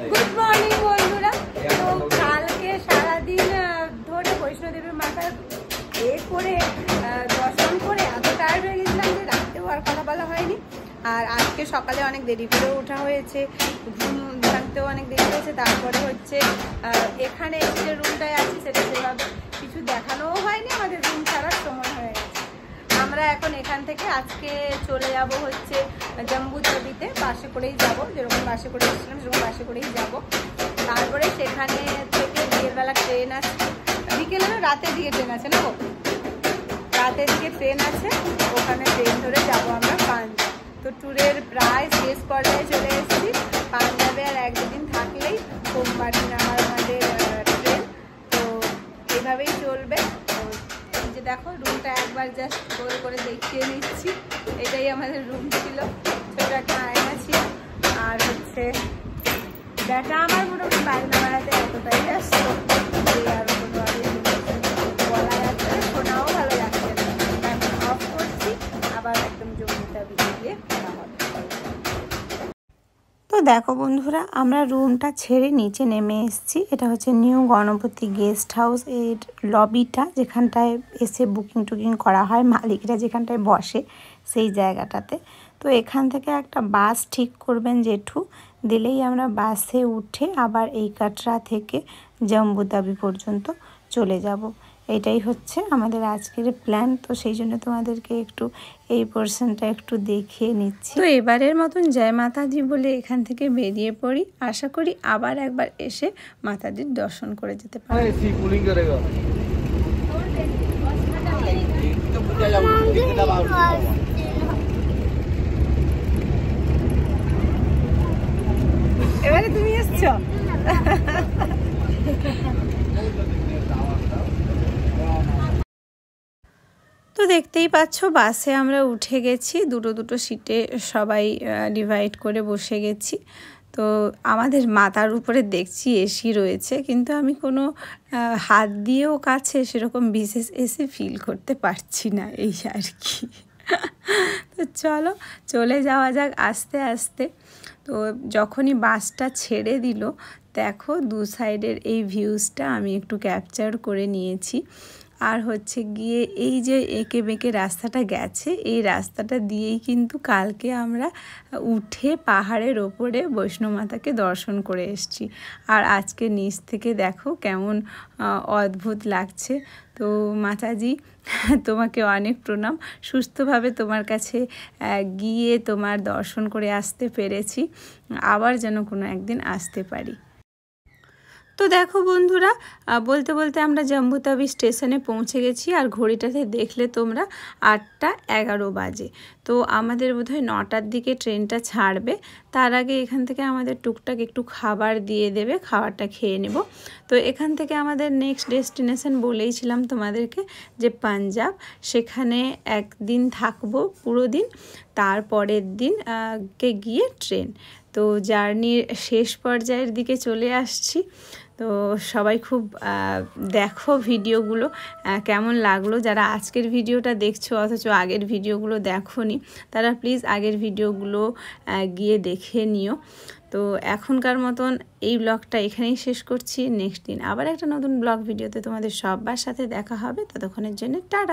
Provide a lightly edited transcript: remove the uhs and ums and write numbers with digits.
Good morning বন্ধুরা। তো কালকে সারাদিন ধরে বৈষ্ণোদেবীর মাথা করে দর্শন করে এত টায়ার্ড হয়ে গেছিলাম যে রাত্রেও আর কথা বলা হয়নি। আর আজকে সকালে অনেক দেরি করে ওঠা হয়েছে, ঘুম ভাঙতেও অনেক দেরি হয়েছে। তারপরে হচ্ছে এখানে যে রুমটায় আছি সেটা সেভাবে কিছু দেখানোও হয়নি, আমাদের রুম ছাড়ার সময় হয়ে গেছে। আমরা এখন এখান থেকে আজকে চলে যাব হচ্ছে জম্বুতাবিতে, বাসে করেই যাব, যেরকম বাসে করে এসেছিলাম সেরকম বাসে করেই যাব। তারপরে সেখানে থেকে বিকেলবেলা ট্রেন আছে, বিকেলে না রাতের দিকে ট্রেন আছে না, রাতের দিকে ট্রেন আছে, ওখানে ট্রেন ধরে যাব আমরা পাঞ্জাব। তো ট্যুরের প্রায় শেষ পর্যায়ে চলে এসেছি। পাঞ্জাবে আর এক দুদিন থাকলেই সোমবার দিন আমাদের ট্রেন। তো এইভাবেই চলবে। যে দেখো রুমটা একবার জাস্ট গোল করে দেখিয়ে নিচ্ছি। এটাই আমাদের রুম ছিল, ছোট একটা আয়না ছিল। আর হচ্ছে ব্যাটা আমার মোটামুটি বাইরে না বেড়াতে এতটাই আসতো যে আরো কোনো বলা যাচ্ছে না, শোনাও ভালো লাগছে না। এখন অফ করছি, আবার একদম জমিটা ভিতরে দিয়ে করা হবে। তো দেখো বন্ধুরা, আমরা রুমটা ছেড়ে নিচে নেমে এসেছি। এটা হচ্ছে নিউ গণপতি গেস্ট হাউস, এর লবিটা, যেখানটায় এসে বুকিং টুকিং করা হয়, মালিকরা যেখানটায় বসে সেই জায়গাটাতে। তো এখান থেকে একটা বাস ঠিক করবেন জেঠু, দিলেই আমরা বাসে উঠে আবার এই কাটরা থেকে জম্বুতাবি পর্যন্ত চলে যাব। এটাই হচ্ছে আমাদের আজকের প্ল্যান। তো সেই জন্য তোমাদেরকে একটু এই পোর্শনটা একটু দেখিয়ে নিচ্ছি। তো এবারের মতন জয় মাতাজি বলে এখান থেকে বেরিয়ে পড়ি। আশা করি আবার একবার এসে মাতাজির দর্শন করে যেতে পারি। এবারে তুমি এসছো? তো দেখতেই পাচ্ছ বাসে আমরা উঠে গেছি, দুটো দুটো সিটে সবাই ডিভাইড করে বসে গেছি। তো আমাদের মাথার উপরে দেখছি এসি রয়েছে, কিন্তু আমি কোনো হাত দিয়েও কাছে সেরকম বিশেষ এসি ফিল করতে পারছি না, এই আর কি। তো চলো চলে যাওয়া যাক আস্তে আস্তে। তো যখনই বাসটা ছেড়ে দিল, দেখো দু সাইডের এই ভিউজটা আমি একটু ক্যাপচার করে নিয়েছি। আর হচ্ছে গিয়ে এই যে এঁকে বেঁকে রাস্তাটা গেছে, এই রাস্তাটা দিয়েই কিন্তু কালকে আমরা উঠে পাহাড়ের ওপরে বৈষ্ণোমাতাকে দর্শন করে এসেছি। আর আজকে নিচ থেকে দেখো কেমন অদ্ভুত লাগছে। তো মাতাজি, তোমাকে অনেক প্রণাম। সুস্থভাবে তোমার কাছে গিয়ে তোমার দর্শন করে আসতে পেরেছি, আবার যেন কোনো একদিন আসতে পারি। তো দেখো বন্ধুরা, বলতে বলতে আমরা জম্বুতাবি স্টেশনে পৌঁছে গেছি। আর ঘড়িটাতে দেখলে তোমরা 8:11 বাজে। তো আমাদের বোধহয় 9টার দিকে ট্রেনটা ছাড়বে। তার আগে এখান থেকে আমাদের টুকটাক একটু খাবার দিয়ে দেবে, খাবারটা খেয়ে নেব। তো এখান থেকে আমাদের নেক্সট ডেস্টিনেশন বলেইছিলাম তোমাদেরকে যে পাঞ্জাব, সেখানে একদিন থাকবো পুরো দিন, তারপরের দিন কে গিয়ে ট্রেন। তো জার্নির শেষ পর্যায়ের দিকে চলে আসছি। তো সবাই খুব দেখো ভিডিওগুলো কেমন লাগলো। যারা আজকের ভিডিওটা দেখছো অথচ আগের ভিডিওগুলো দেখোনি, তারা প্লিজ আগের ভিডিওগুলো গিয়ে দেখে নিও। তো এখনকার মতন এই ব্লগটা এখানেই শেষ করছি। নেক্সট দিন আবার একটা নতুন ব্লগ ভিডিওতে তোমাদের সবার সাথে দেখা হবে। ততক্ষণের জন্য টাটা।